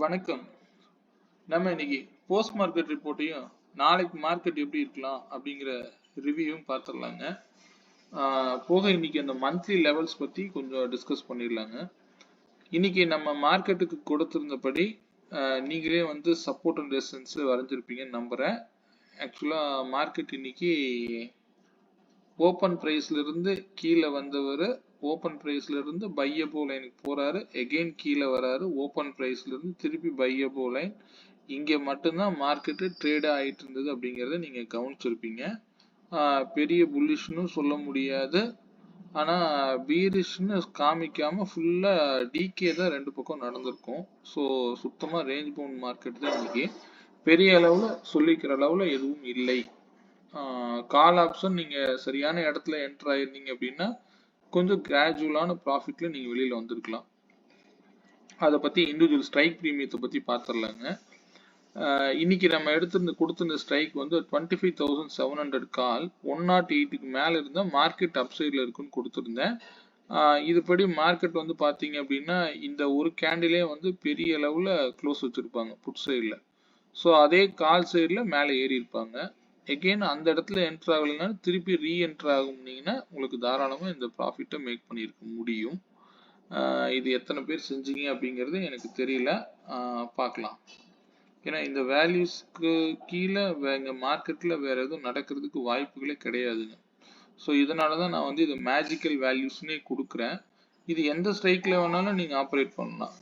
வணக்கம். நம்ம இன்னைக்கு போஸ்ட் மார்க்கெட் ரிப்போர்ட்டையும் நாளைக்கு மார்க்கெட் எப்படி இருக்கலாம் அப்படிங்கிற ரிவ்யூவும் பார்த்துடலாங்க. போக இன்னைக்கு அந்த மந்த்லி லெவல்ஸ் பத்தி கொஞ்சம் டிஸ்கஸ் பண்ணிடலாங்க. இன்னைக்கு நம்ம மார்க்கெட்டுக்கு கொடுத்திருந்தபடி நீங்களே வந்து சப்போர்ட் அண்ட் ரெசிஸ்டன்ஸ் வரைஞ்சிருப்பீங்கன்னு நம்புறேன். ஆக்சுவலா மார்க்கெட் இன்னைக்கு ஓப்பன் பிரைஸ்ல இருந்து கீழே வந்தவர் ஓப்பன் பிரைஸ்ல இருந்து பையபோ லைனுக்கு போறாரு, எகெயின் கீழே வராரு, ஓப்பன் பிரைஸ்ல இருந்து திருப்பி பையபோ லைன். இங்க மட்டும்தான் மார்க்கெட்டு ட்ரேட் ஆயிட்டு இருந்தது அப்படிங்கறத நீங்க கவனிச்சிருப்பீங்க. பெரிய புல்லிஷ்னு சொல்ல முடியாது, ஆனா பீரிஷ்னு காமிக்காம ஃபுல்லா டிகே தான் ரெண்டு பக்கம் நடந்திருக்கும். ஸோ சுத்தமா ரேஞ்ச் பவுண்ட் மார்க்கெட் தான் இன்னைக்கு. பெரிய அளவுல சொல்லிக்கிற அளவுல எதுவும் இல்லை. கால் ஆப்ஷன் நீங்க சரியான இடத்துல என்டர் ஆயிருந்தீங்க அப்படின்னா கொஞ்சம் கிராஜுவலான ப்ராஃபிட்ல நீங்க வெளியில வந்திருக்கலாம். அதை பத்தி இண்டிவிஜுவல் ஸ்ட்ரைக் பிரீமியத்தை பத்தி பார்த்துடலாங்க. இன்னைக்கு நம்ம கொடுத்திருந்த ஸ்ட்ரைக் வந்து 25,700 கால் 108க்கு மேல இருந்தா மார்க்கெட் அப்சைட்ல இருக்குன்னு கொடுத்திருந்தேன். இதுபடி மார்க்கெட் வந்து பாத்தீங்க அப்படின்னா இந்த ஒரு கேண்டிலே வந்து பெரிய அளவுல க்ளோஸ் வச்சிருப்பாங்க புட் சைட்ல. ஸோ அதே கால் சைடில் மேலே ஏறி இருப்பாங்க. எகெயின் அந்த இடத்துல என்ட்ரு ஆகலைன்னா திருப்பி ரீஎன்ட்ரு ஆகும்னீங்கன்னா உங்களுக்கு தாராளமாக இந்த ப்ராஃபிட்டை மேக் பண்ணியிருக்க முடியும். இது எத்தனை பேர் செஞ்சீங்க அப்படிங்கிறது எனக்கு தெரியல, பார்க்கலாம். ஏன்னா இந்த வேல்யூஸ்க்கு கீழே எங்கள் மார்க்கெட்டில் வேற எதுவும் நடக்கிறதுக்கு வாய்ப்புகளே கிடையாதுங்க. ஸோ இதனால தான் நான் வந்து இது மேஜிக்கல் வேல்யூஸ்னே கொடுக்குறேன். இது எந்த ஸ்ட்ரைக்கில் வேணாலும் நீங்கள் ஆப்ரேட் பண்ணலாம்.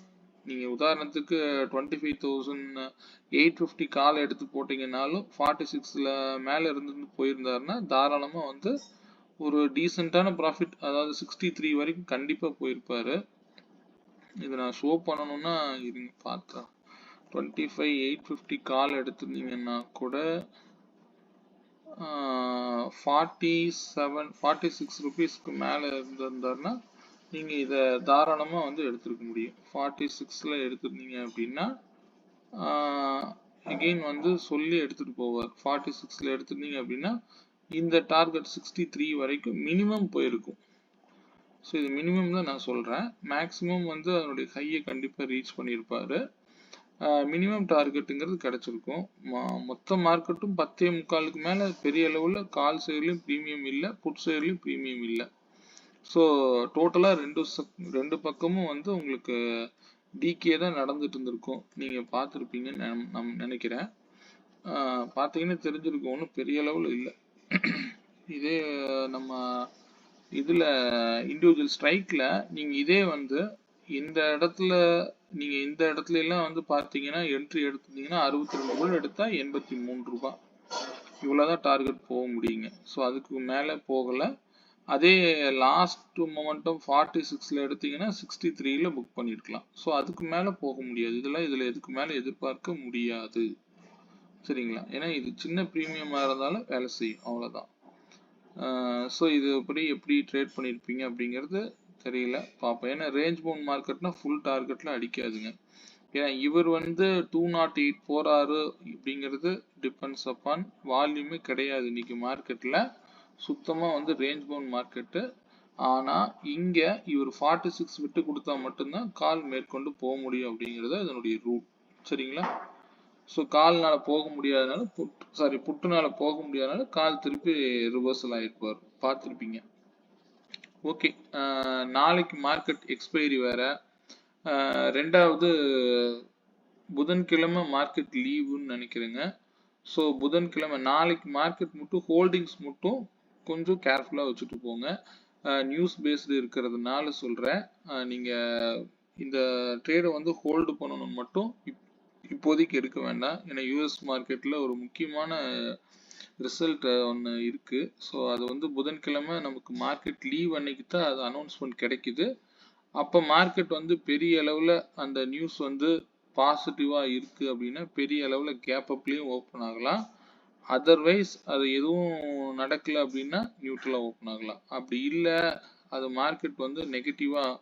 நீங்க உதாரணத்துக்கு 25,850 கால் எடுத்து போட்டீங்கன்னாலும் 46ல மேல இருந்து போயிருந்தாருன்னா தாராளமா வந்து ஒரு டீசென்டான ப்ராஃபிட், அதாவது 63 வரைக்கும் கண்டிப்பா போயிருப்பாரு. இதை நான் ஷோ பண்ணணும்னா இருங்க பார்த்தா 25,850 கால் எடுத்திருந்தீங்கன்னா கூட 46 ருபீஸ்க்கு மேல இருந்திருந்தாருன்னா நீங்க இதை தாராளமா வந்து எடுத்துருக்க முடியும். 46ல எடுத்திருந்தீங்க அப்படின்னா அகெயின் வந்து சொல்லி எடுத்துட்டு போவார். 46ல எடுத்திருந்தீங்க அப்படின்னா இந்த டார்கெட் 63 வரைக்கும் மினிமம் போயிருக்கும். ஸோ இது மினிமம் தான் நான் சொல்றேன். மேக்சிமம் வந்து அதனுடைய ஹையை கண்டிப்பா ரீச் பண்ணியிருப்பாரு. மினிமம் டார்கெட்டுங்கிறது கிடைச்சிருக்கும். மொத்த மார்க்கெட்டும் 10.75க்கு மேல பெரிய அளவுல கால் சைட்லயும் ப்ரீமியம் இல்லை, புட் சைட்லயும் ப்ரீமியம் இல்லை. ஸோ டோட்டலாக ரெண்டு பக்கமும் வந்து உங்களுக்கு டிகே தான் நடந்துட்டு இருந்திருக்கும். நீங்கள் பார்த்துருப்பீங்கன்னு நான் நினைக்கிறேன். பார்த்தீங்கன்னா தெரிஞ்சிருக்கும், ஒன்றும் பெரிய அளவில் இல்லை. இதே நம்ம இதில் இண்டிவிஜுவல் ஸ்ட்ரைக்கில் நீங்கள் இதே வந்து இந்த இடத்துல நீங்கள் இந்த இடத்துல எல்லாம் வந்து பார்த்தீங்கன்னா என்ட்ரி எடுத்திருந்தீங்கன்னா 62 ரூபாய் எடுத்தால் 83 ரூபாய் இவ்வளோதான் டார்கெட் போக முடியுங்க. ஸோ அதுக்கு மேலே போகலை. அதே லாஸ்ட் மொமெண்டம் 46ல எடுத்தீங்கன்னா 63ல புக் பண்ணிருக்கலாம். ஸோ அதுக்கு மேல போக முடியாது. இதுல எதுக்கு மேல எதிர்பார்க்க முடியாது, சரிங்களா? ஏன்னா இது சின்ன பிரீமியமா இருந்தாலும் வேலை செய்யும், அவ்வளவுதான். ஸோ இது எப்படி ட்ரேட் பண்ணிருப்பீங்க அப்படிங்கிறது தெரியல, பார்ப்போம். ஏன்னா ரேஞ்ச் பவுண்ட் மார்க்கெட்னா ஃபுல் டார்கெட்ல அடிக்காதுங்க. ஏன்னா இவர் வந்து 208 போறாரு அப்படிங்கிறது டிபெண்ட்ஸ் அப்பான் வால்யூமே கிடையாது இன்னைக்கு மார்க்கெட்ல. சுத்தமா வந்து ரேஞ்ச் பவுண்ட் மார்க்கெட்டு. ஆனா இங்க இவர் 46 விட்டு கொடுத்தா மட்டும்தான் கால் மேற்கொண்டு போக முடியும் அப்படிங்கிறது அதனுடைய ரூல், சரிங்களா? ஸோ கால்னால போக முடியாதனால புட்டுனால போக முடியாதனால கால் திருப்பி ரிவர்சல் ஆயிருப்பார், பார்த்துருப்பீங்க. ஓகே, நாளைக்கு மார்க்கெட் எக்ஸ்பைரி வேற. ரெண்டாவது புதன்கிழமை மார்க்கெட் லீவுன்னு நினைக்கிறேங்க. ஸோ புதன்கிழமை நாளைக்கு மார்க்கெட் மட்டும் ஹோல்டிங்ஸ் மட்டும் கொஞ்சம் கேர்ஃபுல்லாக வச்சுட்டு போங்க. நியூஸ் பேஸ்டு இருக்கிறதுனால சொல்கிறேன். நீங்கள் இந்த ட்ரேடை வந்து ஹோல்டு பண்ணணும் மட்டும் இப்போதைக்கு எடுக்க வேண்டாம். ஏன்னா யூஎஸ் மார்க்கெட்டில் ஒரு முக்கியமான ரிசல்ட் ஒன்று இருக்குது. ஸோ அது வந்து புதன்கிழமை நமக்கு மார்க்கெட் லீவ் அன்னைக்கு தான் அது அனௌன்ஸ்மெண்ட் கிடைக்குது. அப்போ மார்க்கெட் வந்து பெரிய அளவில் அந்த நியூஸ் வந்து பாசிட்டிவாக இருக்குது அப்படின்னா பெரிய அளவில் கேப் அப்லேயும் ஓப்பன் ஆகலாம். அதர்வைஸ் அது எதுவும் நடக்கலை அப்படின்னா நியூட்ரலாக ஓப்பன் ஆகலாம். அப்படி இல்லை அது மார்க்கெட் வந்து நெகட்டிவாக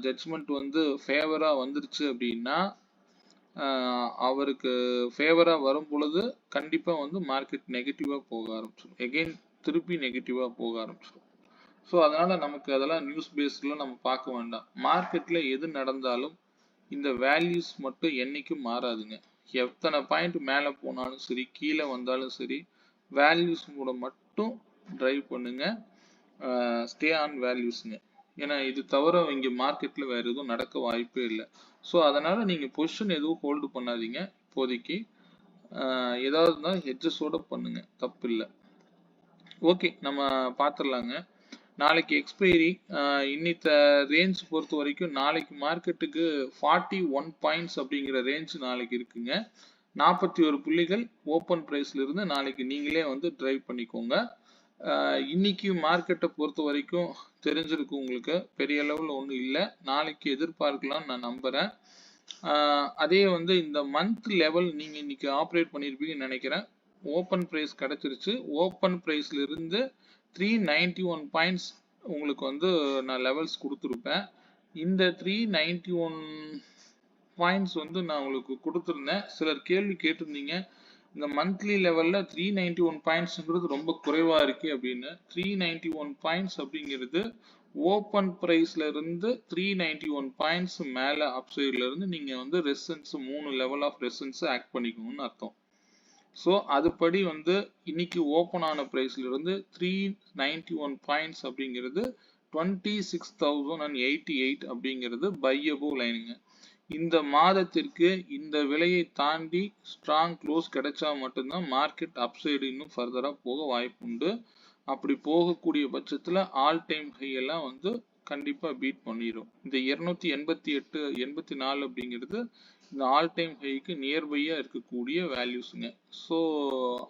ஜட்ஜ்மெண்ட் வந்து ஃபேவராக வந்துருச்சு அப்படின்னா அவருக்கு ஃபேவராக வரும் பொழுது கண்டிப்பாக வந்து மார்க்கெட் நெகட்டிவாக போக ஆரம்பிச்சிடும், எகெயின் திருப்பி நெகட்டிவாக போக ஆரம்பிச்சிடும். ஸோ அதனால நமக்கு அதெல்லாம் நியூஸ் பேஸ்ல நம்ம பார்க்க வேண்டாம். மார்க்கெட்ல எது நடந்தாலும் இந்த வேல்யூஸ் மட்டும் என்னைக்கும் மாறாதுங்க. எத்தனை பாயிண்ட் மேலே போனாலும் சரி, கீழே வந்தாலும் சரி, வேல்யூஸ் கூட மட்டும் டிரைவ் பண்ணுங்க. ஸ்டே ஆன் வேல்யூஸ்ங்க. ஏன்னா இது தவிர இங்க மார்க்கெட்ல வேற எதுவும் நடக்க வாய்ப்பே இல்லை. ஸோ அதனால நீங்க பொசிஷன் எதுவும் ஹோல்டு பண்ணாதீங்க இப்போதைக்கு. ஏதாவது இருந்தால் ஹெட்ஜஸோட பண்ணுங்க, தப்பு இல்லை. ஓகே, நம்ம பார்த்துடலாங்க. நாளைக்கு எக்ஸ்பைரி. இன்னித்த ரேஞ்ச் பொறுத்த வரைக்கும் நாளைக்கு மார்க்கெட்டுக்கு 41 பாயிண்ட்ஸ் அப்படிங்கிற ரேஞ்ச் நாளைக்கு இருக்குங்க. 41 புள்ளிகள் ஓப்பன் பிரைஸ்ல இருந்து நாளைக்கு நீங்களே வந்து டிரைவ் பண்ணிக்கோங்க. இன்னைக்கு மார்க்கெட்டை பொறுத்த வரைக்கும் தெரிஞ்சிருக்கும் உங்களுக்கு, பெரிய லெவலில் ஒன்றும் இல்லை. நாளைக்கு எதிர்பார்க்கலாம் நான் நம்புறேன். அதே வந்து இந்த மந்த் லெவல் நீங்க இன்னைக்கு ஆப்ரேட் பண்ணியிருப்பீங்கன்னு நினைக்கிறேன். ஓப்பன் பிரைஸ் கிடைச்சிருச்சு. ஓப்பன் பிரைஸ்ல இருந்து 391 பாயிண்ட்ஸ் உங்களுக்கு வந்து நான் லெவல்ஸ் கொடுத்துருப்பேன். இந்த 391 பாயிண்ட்ஸ் வந்து நான் உங்களுக்கு கொடுத்துருந்தேன். சிலர் கேள்வி கேட்டிருந்தீங்க, இந்த மந்த்லி லெவல்ல 391 பாயிண்ட்ஸ்ங்கிறது ரொம்ப குறைவா இருக்கு அப்படின்னு. 391 பாயிண்ட்ஸ் அப்படிங்கிறது ஓப்பன் பிரைஸ்ல இருந்து 391 பாயிண்ட்ஸ் மேல அப்சைட்ல இருந்து நீங்க வந்து resistance 3 level of resistance act பண்ணிக்கணும்னு அர்த்தம். ஸோ அதுபடி வந்து இன்னைக்கு ஓப்பன் ஆன பிரைஸ்ல இருந்து 391 பாயிண்ட்ஸ் அப்படிங்கிறது 26,088 அப்படிங்கிறது பையபிள் லைனுங்க. இந்த மாதத்திற்கு இந்த விலையை தாண்டி ஸ்ட்ராங் க்ளோஸ் கிடைச்சா மட்டும்தான் மார்க்கெட் அப்சைடு இன்னும் ஃபர்தரா போக வாய்ப்பு உண்டு. அப்படி போகக்கூடிய பட்சத்துல ஆல் டைம் ஹை எல்லாம் வந்து கண்டிப்பா பீட் பண்ணிடும். இந்த 288 84 அப்படிங்கிறது இந்த ஆல் டைம் ஹைக்கு நியர்பையா இருக்கக்கூடிய வேல்யூஸுங்க. ஸோ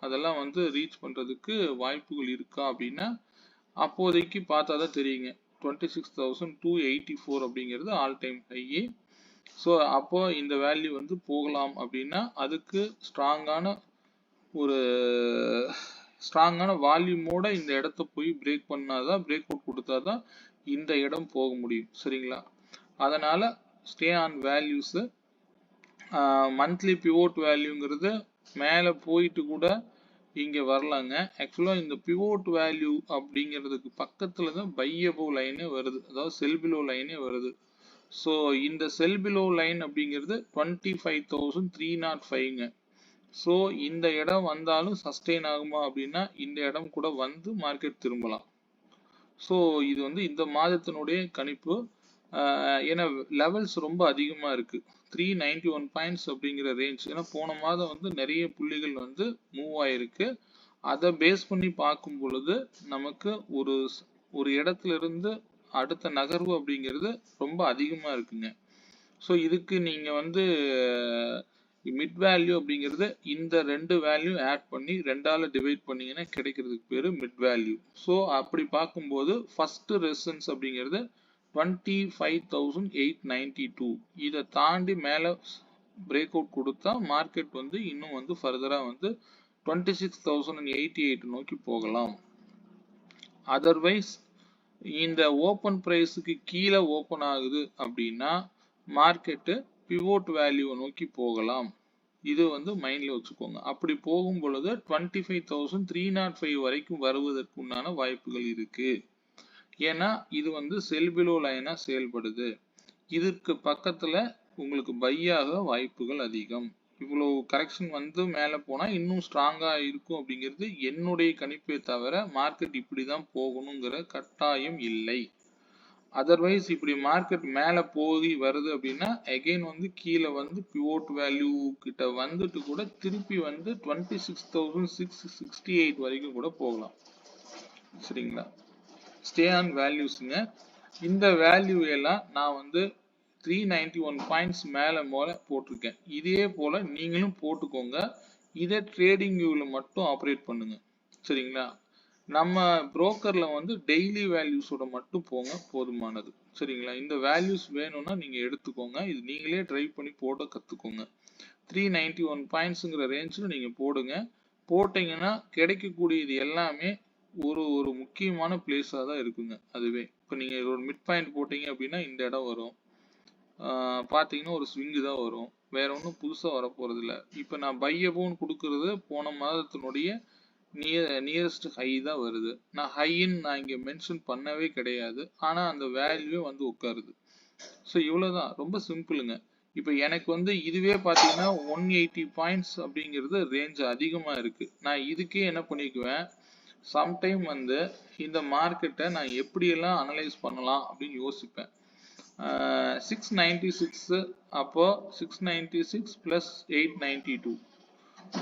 அதெல்லாம் வந்து ரீச் பண்றதுக்கு வாய்ப்புகள் இருக்கா அப்படின்னா அப்போதைக்கு பார்த்தா தான் தெரியுங்க. 26,284 அப்படிங்கிறது ஆல் டைம் ஹை. ஸோ அப்போ இந்த வேல்யூ வந்து போகலாம் அப்படின்னா அதுக்கு ஸ்ட்ராங்கான வால்யூமோட இந்த இடத்த போய் பிரேக் பண்ணாதான், பிரேக் அவுட் கொடுத்தாதான் இந்த இடம் போக முடியும். சரிங்களா? அதனால stay on values. Monthly pivot வேல்யூங்கிறது மேலே போயிட்டு கூட இங்க வரலாங்க. ஆக்சுவலா இந்த பிவோட் வேல்யூ அப்படிங்கிறதுக்கு பக்கத்துல தான் பையபிள் லைனே வருது, அதாவது செல் பிலோ லைனே வருது. ஸோ இந்த செல் பிலோ லைன் அப்படிங்கிறது 25,305ங்க. ஸோ இந்த இடம் வந்தாலும் சஸ்டெயின் ஆகுமா அப்படின்னா இந்த இடம் கூட வந்து மார்க்கெட் திரும்பலாம். ஸோ இது வந்து இந்த மாதத்தினுடைய கணிப்பு. ஏன்னா லெவல்ஸ் ரொம்ப அதிகமாக இருக்கு. 391 பாயிண்ட்ஸ் அப்படிங்கிற ரேஞ்ச். ஏன்னா போன மாதம் வந்து நிறைய புள்ளிகள் வந்து மூவ் ஆயிருக்கு. அதை பேஸ் பண்ணி பார்க்கும் பொழுது நமக்கு ஒரு இடத்துல இருந்து அடுத்த நகர்வு அப்படிங்கிறது ரொம்ப அதிகமாக இருக்குங்க. ஸோ இதுக்கு நீங்க வந்து மிட் வேல்யூ அப்படிங்கிறது இந்த ரெண்டு வேல்யூ ஆட் பண்ணி 2ஆல டிவைட் பண்ணீங்கன்னா கிடைக்கிறதுக்கு பேரு மிட் வேல்யூ. ஸோ அப்படி பார்க்கும்போது ஃபர்ஸ்ட் ரெசிஸ்டன்ஸ் அப்படிங்கிறது 25,892. இதை தாண்டி மேலே பிரேக் அவுட் கொடுத்தா மார்க்கெட் வந்து இன்னும் வந்து ஃபர்தரா வந்து 26,088 நோக்கி போகலாம். அதர்வைஸ் இந்த ஓப்பன் பிரைஸுக்கு கீழே ஓப்பன் ஆகுது அப்படின்னா மார்க்கெட்டு பிவோட் வேல்யூவை நோக்கி போகலாம். இது வந்து மைண்ட்ல வச்சுக்கோங்க. அப்படி போகும் பொழுது 25,305 வரைக்கும் வருவதற்கு உண்டான வாய்ப்புகள் இருக்கு. ஏன்னா இது வந்து செல் பிலோ லைனா செயல்படுது. இதற்கு பக்கத்துல உங்களுக்கு பையாக வாய்ப்புகள் அதிகம். இவ்வளவு கரெக்ஷன் வந்து மேல போனா இன்னும் ஸ்ட்ராங்கா இருக்கும் அப்படிங்கிறது என்னுடைய கணிப்பே தவிர மார்க்கெட் இப்படிதான் போகணுங்கிற கட்டாயம் இல்லை. அதர்வைஸ் இப்படி மார்க்கெட் மேல போய் வருது அப்படின்னா அகைன் வந்து கீழே வந்து பிவோட் வேல்யூ கிட்ட வந்துட்டு கூட திருப்பி வந்து 26,668 வரைக்கும் கூட போகலாம். சரிங்களா? ஸ்டே ஆன் வேல்யூஸ்ங்க. இந்த வேல்யூ எல்லாம் நான் வந்து 391 பாயிண்ட்ஸ் மேல போட்டிருக்கேன். இதே போல நீங்களும் போட்டுக்கோங்க. இதை ட்ரேடிங் வியூல மட்டும் ஆப்ரேட் பண்ணுங்க. சரிங்களா? நம்ம புரோக்கர்ல வந்து டெய்லி வேல்யூஸோட மட்டும் போங்க, போதுமானது. சரிங்களா? இந்த வேல்யூஸ் வேணும்னா நீங்க எடுத்துக்கோங்க. இது நீங்களே ட்ரைவ் பண்ணி போட கத்துக்கோங்க. 391 பாயிண்ட்ஸ்ங்கிற ரேஞ்சில் நீங்க போடுங்க. போட்டீங்கன்னா கிடைக்கக்கூடியது எல்லாமே ஒரு முக்கியமான பிளேஸாக தான் இருக்குங்க. அதுவே இப்போ நீங்க ஒரு மிட் பாயிண்ட் போட்டீங்க அப்படின்னா இந்த இடம் வரும். பார்த்தீங்கன்னா ஒரு ஸ்விங்கு தான் வரும். வேற ஒன்றும் புதுசாக வரப்போறது இல்லை. இப்போ நான் பை அபவுன் கொடுக்கறது போன மாதத்தினுடைய நியரஸ்ட் ஹை தான் வருது. நான் இங்கே மென்ஷன் பண்ணவே கிடையாது. ஆனால் அந்த வேல்யூவே வந்து உட்காருது. ஸோ இவ்வளோதான், ரொம்ப சிம்பிளுங்க. இப்போ எனக்கு வந்து இதுவே பார்த்தீங்கன்னா 180 பாயிண்ட்ஸ் அப்படிங்கிறது ரேஞ்ச் அதிகமாக இருக்கு. நான் இதுக்கே என்ன பண்ணிக்குவேன், சம்டைம் வந்து இந்த மார்க்கெட்டை நான் எப்படியெல்லாம் அனலைஸ் பண்ணலாம் அப்படின்னு யோசிப்பேன். 696 அப்போ 696 + 892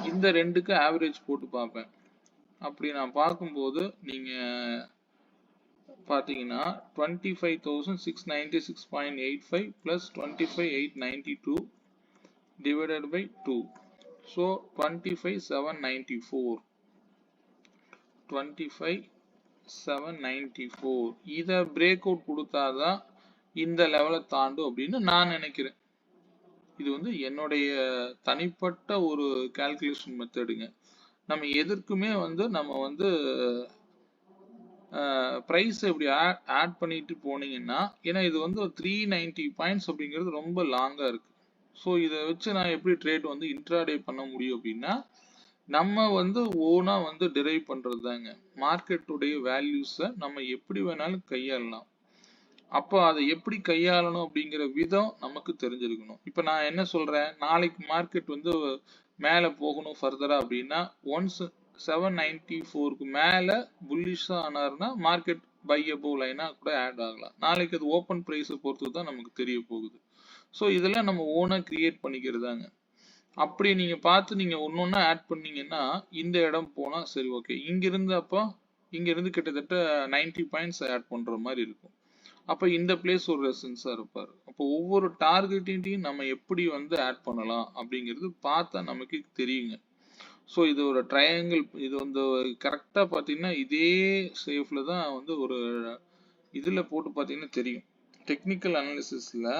இந்த ரெண்டுக்கு ஆவரேஜ் போட்டு பார்ப்பேன். அப்படி நான் பார்க்கும்போது நீங்க பார்த்தீங்கன்னா 25,696.85 + 25,892 divided by 2. So 25,794. 25,794 இதை பிரேக் அவுட் கொடுத்தாதான் இந்த லெவலை தாண்டும் அப்படின்னு நான் நினைக்கிறேன். இது வந்து என்னுடைய தனிப்பட்ட ஒரு கால்குலேஷன் மெத்தடுங்க. நம்ம எதற்குமே வந்து நம்ம வந்து ப்ரைஸ் இப்படி ஆட் பண்ணிட்டு போனீங்கன்னா, ஏன்னா இது வந்து ஒரு 390 பாயிண்ட்ஸ் அப்படிங்கிறது ரொம்ப லாங்காக இருக்கு. ஸோ இதை வச்சு நான் எப்படி ட்ரேட் வந்து இன்ட்ராடே பண்ண முடியும் அப்படின்னா, நம்ம வந்து ஓனா வந்து டிரைவ் பண்றது தாங்க. மார்க்கெட்டுடைய வேல்யூஸை நம்ம எப்படி வேணாலும் கையாளலாம். அப்போ அதை எப்படி கையாளணும் அப்படிங்கிற விதம் நமக்கு தெரிஞ்சிருக்கணும். இப்போ நான் என்ன சொல்றேன், நாளைக்கு மார்க்கெட் வந்து மேலே போகணும் ஃபர்தரா அப்படின்னா, ஒன்ஸ் 794க்கு மேலே புல்லிஷாக ஆனார்னா மார்க்கெட் பை அபோவ் லைனாக கூட ஆட் ஆகலாம். நாளைக்கு அது ஓப்பன் ப்ரைஸை பொறுத்து தான் நமக்கு தெரிய போகுது. ஸோ இதெல்லாம் நம்ம ஓனாக கிரியேட் பண்ணிக்கிறதாங்க. அப்படி நீங்க பார்த்து நீங்க ஒன்னொன்னா ஆட் பண்ணீங்கன்னா இந்த இடம் போனா சரி ஓகே, இங்கிருந்து அப்போ இங்கிருந்து கிட்டத்தட்ட 90 பாயிண்ட்ஸ் ஆட் பண்ற மாதிரி இருக்கும். அப்போ இந்த பிளேஸ் ஒரு ரெசன்ஸா இருப்பார். அப்போ ஒவ்வொரு டார்கெட்டையும் நம்ம எப்படி வந்து ஆட் பண்ணலாம் அப்படிங்கிறது பார்த்தா நமக்கு தெரியுங்க. ஸோ இது ஒரு ட்ரையாங்கிள், இது வந்து கரெக்டாக பார்த்தீங்கன்னா இதே சேஃப்ல தான் வந்து ஒரு இதில் போட்டு பார்த்தீங்கன்னா தெரியும். டெக்னிக்கல் அனாலிசிஸில்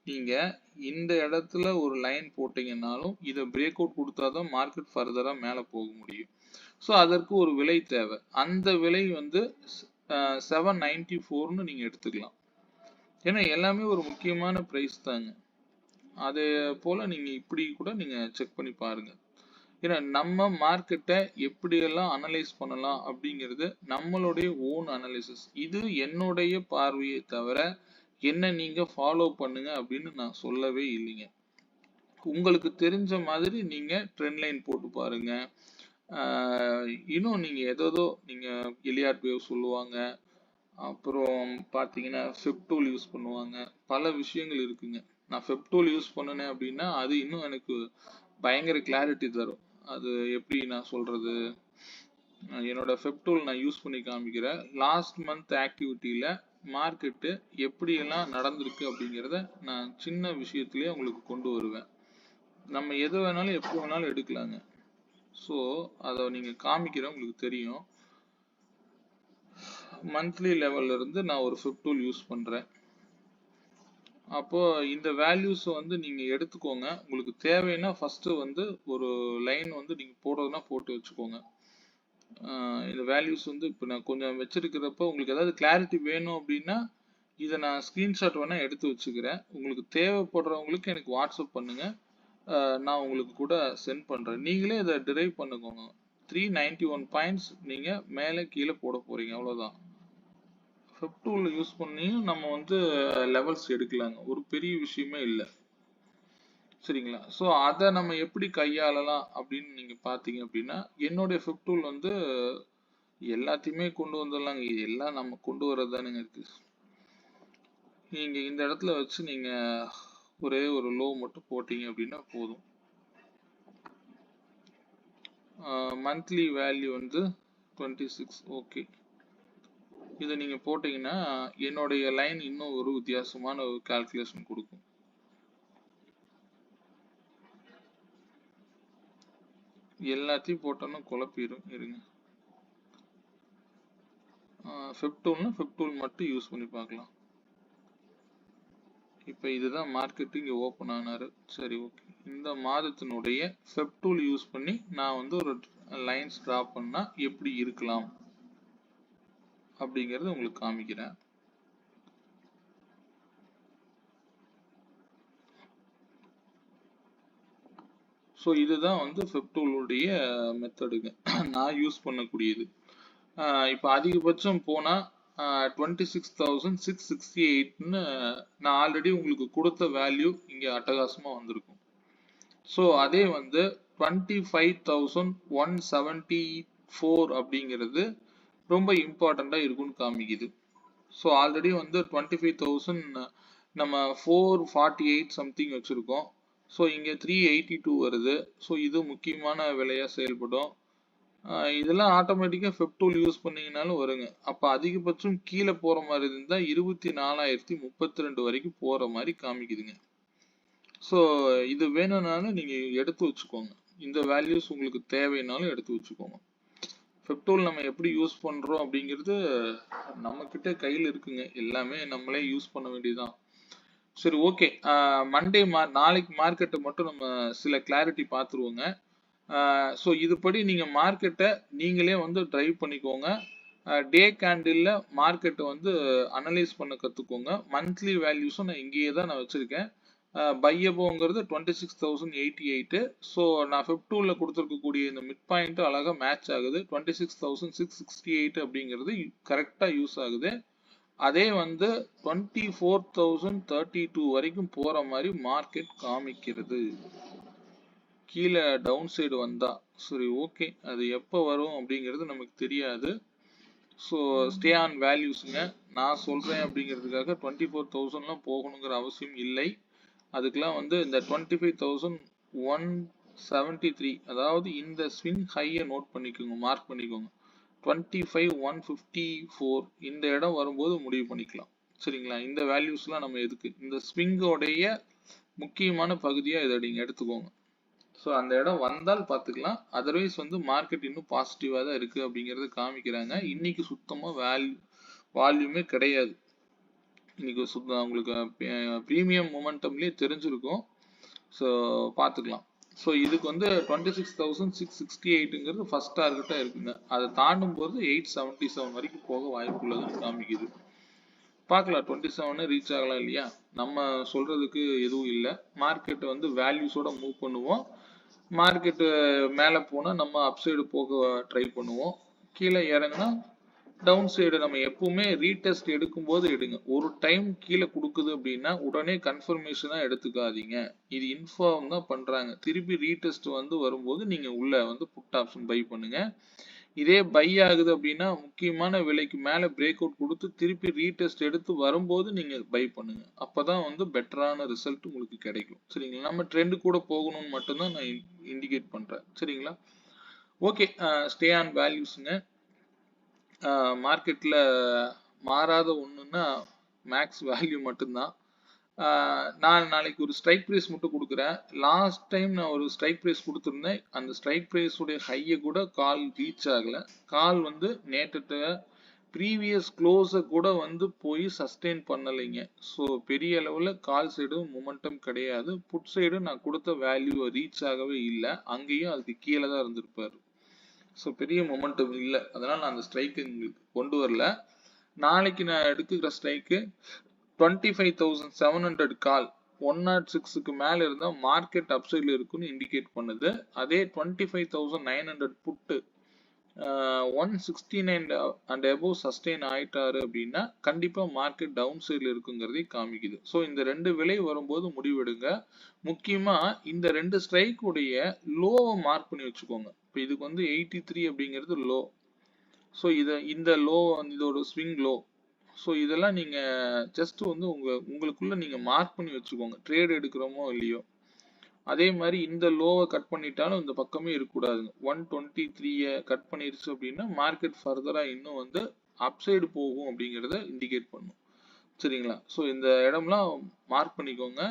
நீங்கள் இந்த இடத்துல ஒரு லைன் போட்டீங்கன்னாலும் இதை பிரேக் அவுட் கொடுத்தாதான் மார்க்கெட் ஃபர்தராக மேலே போக முடியும். ஸோ அதற்கு ஒரு விலை தேவை. அந்த விலை வந்து 794ன்னு நீங்கள் எடுத்துக்கலாம். ஏன்னா எல்லாமே ஒரு முக்கியமான ப்ரைஸ் தாங்க. அதே போல் நீங்கள் இப்படி கூட நீங்கள் செக் பண்ணி பாருங்கள். ஏன்னா நம்ம மார்க்கெட்டை எப்படியெல்லாம் அனலைஸ் பண்ணலாம் அப்படிங்கிறது நம்மளுடைய ஓன் அனாலிசிஸ். இது என்னுடைய பார்வையை தவிர என்ன நீங்க ஃபாலோ பண்ணுங்க அப்படின்னு நான் சொல்லவே இல்லைங்க. உங்களுக்கு தெரிஞ்ச மாதிரி நீங்க ட்ரெண்ட் லைன் போட்டு பாருங்க. இன்னும் நீங்க ஏதோ நீங்க எலியாட் வேவ் சொல்லுவாங்க, அப்புறம் பார்த்தீங்கன்னா ஃபெப் டூல் யூஸ் பண்ணுவாங்க, பல விஷயங்கள் இருக்குங்க. நான் ஃபெப் டூல் யூஸ் பண்ணினேன் அப்படின்னா அது இன்னும் எனக்கு பயங்கர கிளாரிட்டி தரும். அது எப்படி நான் சொல்றது, என்னோட ஃபெப் டூல் நான் யூஸ் பண்ணி காமிக்கிறேன். லாஸ்ட் மந்த் ஆக்டிவிட்டியில மார்க்கெட்டு எப்படியெல்லாம் நடந்திருக்கு அப்படிங்கிறத நான் சின்ன விஷயத்திலேயே உங்களுக்கு கொண்டு வருவேன். நம்ம எது வேணாலும் எப்போ வேணாலும் எடுக்கலாங்க. ஸோ அதை நீங்கள் காமிக்கிறேன், உங்களுக்கு தெரியும். மந்த்லி லெவல்ல இருந்து நான் ஒரு ஃபெப் டூல் யூஸ் பண்ணுறேன். அப்போ இந்த வேல்யூஸ் வந்து நீங்க எடுத்துக்கோங்க. உங்களுக்கு தேவைன்னா ஃபர்ஸ்ட் வந்து ஒரு லைன் வந்து நீங்க போடுறதுனா போட்டு வச்சுக்கோங்க. இந்த வேல்யூஸ் வந்து இப்போ நான் கொஞ்சம் வச்சிருக்கிறப்ப உங்களுக்கு ஏதாவது கிளாரிட்டி வேணும் அப்படின்னா இதை நான் ஸ்கிரீன்ஷாட் வேணா எடுத்து வச்சுக்கிறேன். உங்களுக்கு தேவைப்படுறவங்களுக்கு எனக்கு வாட்ஸ்அப் பண்ணுங்க, நான் உங்களுக்கு கூட சென்ட் பண்றேன். நீங்களே இதை டிரைவ் பண்ணுங்க. 391 பாயிண்ட்ஸ் நீங்க மேலே கீழே போட போறீங்க, அவ்வளவுதான். ஃபெப் டூல் யூஸ் பண்ணியும் நம்ம வந்து லெவல்ஸ் எடுக்கலாங்க, ஒரு பெரிய விஷயமே இல்லை, சரிங்களா? ஸோ அதை நம்ம எப்படி கையாளலாம் அப்படின்னு நீங்க பார்த்தீங்க அப்படின்னா, என்னுடைய ஃபெப் டூல் வந்து எல்லாத்தையுமே கொண்டு வந்துடலாங்க. இது எல்லாம் நம்ம கொண்டு வரது தானுங்க இருக்கு. நீங்க இந்த இடத்துல வச்சு நீங்க ஒரே ஒரு லோ மட்டும் போட்டீங்க அப்படின்னா போதும். மந்த்லி வேல்யூ வந்து 26. ஓகே, இதை நீங்க போட்டீங்கன்னா என்னுடைய லைன் இன்னும் ஒரு வித்தியாசமான ஒரு கால்குலேஷன் கொடுக்கும். எல்லாத்தையும் போட்டோன்னா குழப்பிடும். இருங்க, ஃபெப் டூல்னா ஃபெப் டூல் மட்டும் யூஸ் பண்ணி பார்க்கலாம். இப்போ இதுதான் மார்க்கெட் இங்கே ஓப்பன் ஆனாரு, சரி ஓகே. இந்த மாதத்தினுடைய ஃபெப் டூல் யூஸ் பண்ணி நான் வந்து ஒரு லைன்ஸ் டிரா பண்ணா எப்படி இருக்கலாம் அப்படிங்கறது உங்களுக்கு காமிக்கிறேன். ஸோ இதுதான் வந்து ஃபெப் டூலுடைய மெத்தடுங்க, நான் யூஸ் பண்ணக்கூடியது. இப்போ அதிகபட்சம் போனால் 26,668ன்னு நான் ஆல்ரெடி உங்களுக்கு கொடுத்த வேல்யூ இங்க அட்டகாசமா வந்திருக்கும். ஸோ அதே வந்து 25,174 அப்படிங்கிறது ரொம்ப இம்பார்ட்டண்டா இருக்குன்னு காமிக்குது. ஸோ ஆல்ரெடி வந்து 25,000 நம்ம 448 சம்திங் வச்சிருக்கோம். ஸோ இங்க 382 வருது. ஸோ இது முக்கியமான விலையா செயல்படும். இதெல்லாம் ஆட்டோமேட்டிக்கா ஃபெப் டூல் யூஸ் பண்ணீங்கனாலும் வருங்க. அப்ப அதிகபட்சம் கீழே போற மாதிரி இருந்தா 24,032 வரைக்கும் போற மாதிரி காமிக்குதுங்க. ஸோ இது வேணும்னாலும் நீங்க எடுத்து வச்சுக்கோங்க. இந்த வேல்யூஸ் உங்களுக்கு தேவைனாலும் எடுத்து வச்சுக்கோங்க. ஃபெப் டூல் நம்ம எப்படி யூஸ் பண்றோம் அப்படிங்கிறது நம்ம கிட்ட கையில் இருக்குங்க. எல்லாமே நம்மளே யூஸ் பண்ண வேண்டியதுதான். சரி, ஓகே. மண்டே நாளைக்கு மார்க்கெட்டை மட்டும் நம்ம சில கிளாரிட்டி பார்த்துருவோங்க. ஸோ இதுபடி நீங்கள் மார்க்கெட்டை நீங்களே வந்து ட்ரைவ் பண்ணிக்கோங்க. டே கேண்டில்ல மார்க்கெட்டை வந்து அனலைஸ் பண்ண கற்றுக்கோங்க. மந்த்லி வேல்யூஸும் நான் இங்கேயே தான் நான் வச்சுருக்கேன். பையபோங்கிறது 26,088. ஸோ நான் ஃபெப் டூவில் கொடுத்துருக்கக்கூடிய இந்த மிட் பாயிண்ட் அழகாக மேட்ச் ஆகுது. 26,668 அப்படிங்கிறது கரெக்டாக யூஸ் ஆகுது. அதே வந்து 24,032 வரைக்கும் போற மாதிரி மார்க்கெட் காமிக்கிறது. கீழே டவுன் சைடு வந்தா சரி, ஓகே. அது எப்போ வரும் அப்படிங்கிறது நமக்கு தெரியாது. ஸோ ஸ்டே ஆன் வேல்யூஸுங்க. நான் சொல்றேன் அப்படிங்கிறதுக்காக 24,000லாம் போகணுங்கிற அவசியம் இல்லை. அதுக்கெல்லாம் வந்து இந்த 25,173, அதாவது இந்த ஸ்விங் ஹையை நோட் பண்ணிக்கோங்க, மார்க் பண்ணிக்கோங்க. 25,154 இந்த இடம் வரும்போது முடிவு பண்ணிக்கலாம். சரிங்களா? இந்த வேல்யூஸ்லாம் நம்ம எதுக்கு, இந்த ஸ்விங்கோடைய முக்கியமான பகுதியா இதை நீங்க எடுத்துக்கோங்க. ஸோ அந்த இடம் வந்தால் பார்த்துக்கலாம். அதர்வைஸ் வந்து மார்க்கெட் இன்னும் பாசிட்டிவா தான் இருக்கு அப்படிங்கறத காமிக்கிறாங்க. இன்னைக்கு சுத்தமா வால்யூமே கிடையாது. இன்னைக்கு உங்களுக்கு ப்ரீமியம் மொமெண்டம்லயே தெரிஞ்சிருக்கும். ஸோ பார்த்துக்கலாம். ஸோ இதுக்கு வந்து 26,668ங்கிறது ஃபர்ஸ்ட் டார்கெட்டா இருக்குங்க. அதை தாண்டும் போது 877 வரைக்கும் போக வாய்ப்புள்ளதுன்னு காமிக்குது. பார்க்கலாம் 27 ரீச் ஆகலாம் இல்லையா? நம்ம சொல்றதுக்கு எதுவும் இல்லை. மார்க்கெட் வந்து வேல்யூஸோட மூவ் பண்ணுவோம். மார்க்கெட்டு மேலே போனா நம்ம அப்சைடு போக ட்ரை பண்ணுவோம். கீழே இறங்கினா டவுன் சைடு நம்ம எப்பவுமே ரீடெஸ்ட் எடுக்கும்போது எடுங்க. ஒரு டைம் கீழே கொடுக்குது அப்படின்னா உடனே கன்ஃபர்மேஷனா எடுத்துக்காதீங்க. இது இன்ஃபார்ம் தான் பண்றாங்க. திருப்பி ரீடெஸ்ட் வந்து வரும்போது நீங்க உள்ள வந்து புட் ஆப்ஷன் பை பண்ணுங்க. இதே பை ஆகுது அப்படின்னா முக்கியமான விலைக்கு மேல பிரேக் அவுட் கொடுத்து திருப்பி ரீடெஸ்ட் எடுத்து வரும்போது நீங்க பை பண்ணுங்க. அப்பதான் வந்து பெட்டரான ரிசல்ட் உங்களுக்கு கிடைக்கும். சரிங்களா? நம்ம ட்ரெண்ட் கூட போகணும்னு மட்டும்தான் நான் இண்டிகேட் பண்றேன். சரிங்களா? ஓகே. ஸ்டே ஆன் வேல்யூஸ்ங்க. மார்க்கெட்ல மாறாத ஒண்ணுன்னா மேக்ஸ் வேல்யூ மட்டும்தான். நான் நாளைக்கு ஒரு ஸ்ட்ரைக் ப்ரைஸ் மட்டும் கொடுக்குறேன். லாஸ்ட் டைம் நான் ஒரு ஸ்ட்ரைக் ப்ரைஸ் கொடுத்துருந்தேன். அந்த ஸ்ட்ரைக் ப்ரைஸ் உடைய ஹையை கூட கால் ரீச் ஆகல. கால் வந்து நேற்று ப்ரீவியஸ் க்ளோஸை கூட வந்து போய் சஸ்டெயின் பண்ணலைங்க. ஸோ பெரிய அளவில் கால் சைடும் மொமெண்டம் கிடையாது. புட் சைடும் நான் கொடுத்த வேல்யூ ரீச் ஆகவே இல்லை. அங்கேயும் அதுக்கு கீழே தான் இருந்திருப்பாரு. ஸோ பெரிய மொமெண்டம் இல்லை. அதனால நான் அந்த ஸ்ட்ரைக்கு கொண்டு வரல. நாளைக்கு நான் எடுத்துக்கிற ஸ்ட்ரைக்கு 25,700 கால் 106க்கு மேல இருந்தா மார்க்கெட் அப்சைட்ல இருக்குன்னு இண்டிகேட் பண்ணுது. அதே 25,900 புட்டு 169 அண்ட் அபோவ் சஸ்டெயின் ஆயிட்டாரு அப்படின்னா கண்டிப்பா மார்க்கெட் டவுன் சைட்ல இருக்குங்கிறதை காமிக்குது. ஸோ இந்த ரெண்டு விலை வரும்போது முடிவெடுங்க. முக்கியமா இந்த ரெண்டு ஸ்ட்ரைக் உடைய லோவை மார்க் பண்ணி வச்சுக்கோங்க. இப்போ இதுக்கு வந்து 83 அப்படிங்கிறது லோ. ஸோ இந்த லோ இதோட ஸ்விங் லோ. ஸோ இதெல்லாம் நீங்க ஜஸ்ட் வந்து உங்களுக்குள்ள நீங்க மார்க் பண்ணி வச்சுக்கோங்க. ட்ரேட் எடுக்கிறோமோ இல்லையோ. அதே மாதிரி இந்த லோவை கட் பண்ணிட்டாலும் இந்த பக்கமே இருக்கக்கூடாதுங்க. 123 கட் பண்ணிருச்சு அப்படின்னா மார்க்கெட் ஃபர்தரா இன்னும் வந்து அப்சைடு போகும் அப்படிங்கிறத இண்டிகேட் பண்ணும். சரிங்களா? ஸோ இந்த இடம்லாம் மார்க் பண்ணிக்கோங்க.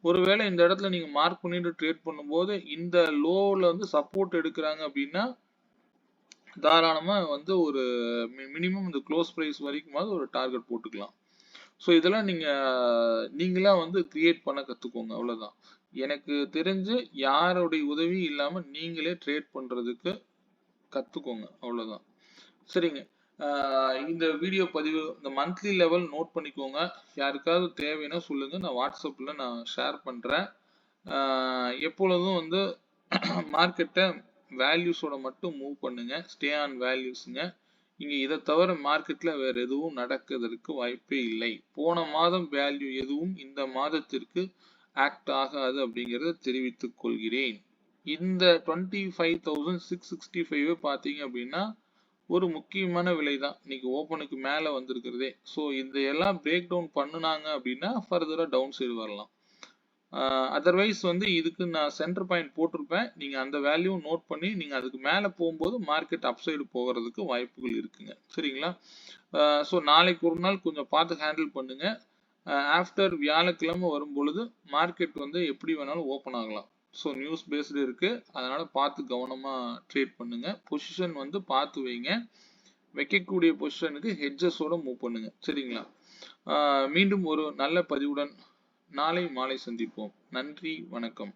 ஒருவேளை இந்த இடத்துல நீங்க மார்க் பண்ணிட்டு ட்ரேட் பண்ணும்போது இந்த லோவில் வந்து சப்போர்ட் எடுக்கிறாங்க அப்படின்னா தாராளமா வந்து ஒரு மினிமம் இந்த க்ளோஸ் பிரைஸ் வரைக்குமாவது ஒரு டார்கெட் போட்டுக்கலாம். ஸோ இதெல்லாம் நீங்களா வந்து கிரியேட் பண்ண கத்துக்கோங்க. அவ்வளவுதான். எனக்கு தெரிஞ்சு யாருடைய உதவி இல்லாம நீங்களே ட்ரேட் பண்றதுக்கு கத்துக்கோங்க. அவ்வளவுதான். சரிங்க. இந்த வீடியோ பதிவு இந்த மந்த்லி லெவல் நோட் பண்ணிக்கோங்க. யாருக்காவது தேவைன்னா சொல்லுங்க. நான் வாட்ஸ்அப்ல நான் ஷேர் பண்றேன். எப்பொழுதும் வந்து மார்க்கெட்டை வேல்யூஸோட மட்டும் மூவ் பண்ணுங்க. ஸ்டே ஆன் வேல்யூஸுங்க. இங்க இதை தவிர மார்க்கெட்ல வேற எதுவும் நடக்கிறதுக்கு வாய்ப்பே இல்லை. போன மாதம் வேல்யூ எதுவும் இந்த மாதத்திற்கு ஆக்ட் ஆகாது அப்படிங்கறத தெரிவித்துக் கொள்கிறேன். இந்த 25,665 பாத்தீங்க அப்படின்னா ஒரு முக்கியமான விலை தான். இன்னைக்கு ஓப்பனுக்கு மேல வந்திருக்கிறதே. ஸோ இந்த எல்லாம் பிரேக் டவுன் பண்ணுனாங்க அப்படின்னா ஃபர்தரா டவுன் சைடு வரலாம். அதர்வைஸ் வந்து இதுக்கு நான் சென்டர் பாயிண்ட் போட்டிருப்பேன். நீங்க அந்த வேல்யூ நோட் பண்ணி நீங்க அதுக்கு மேல போகும்போது மார்க்கெட் அப்சைடு போகிறதுக்கு வாய்ப்புகள் இருக்குங்க. சரிங்களா? ஸோ நாளைக்கு ஒரு நாள் கொஞ்சம் பார்த்து ஹேண்டில் பண்ணுங்க. ஆஃப்டர் வியாழக்கிழமை வரும் பொழுது மார்க்கெட் வந்து எப்படி வேணாலும் ஓப்பன் ஆகலாம். ஸோ நியூஸ் பேஸ்டு இருக்கு. அதனால பார்த்து கவனமா ட்ரேட் பண்ணுங்க. பொசிஷன் வந்து பார்த்து வைங்க. வைக்கக்கூடிய பொசிஷனுக்கு ஹெட்ஜஸோட மூவ் பண்ணுங்க. சரிங்களா? மீண்டும் ஒரு நல்ல பதிவுடன் நாளை மாலை சந்திப்போம். நன்றி, வணக்கம்.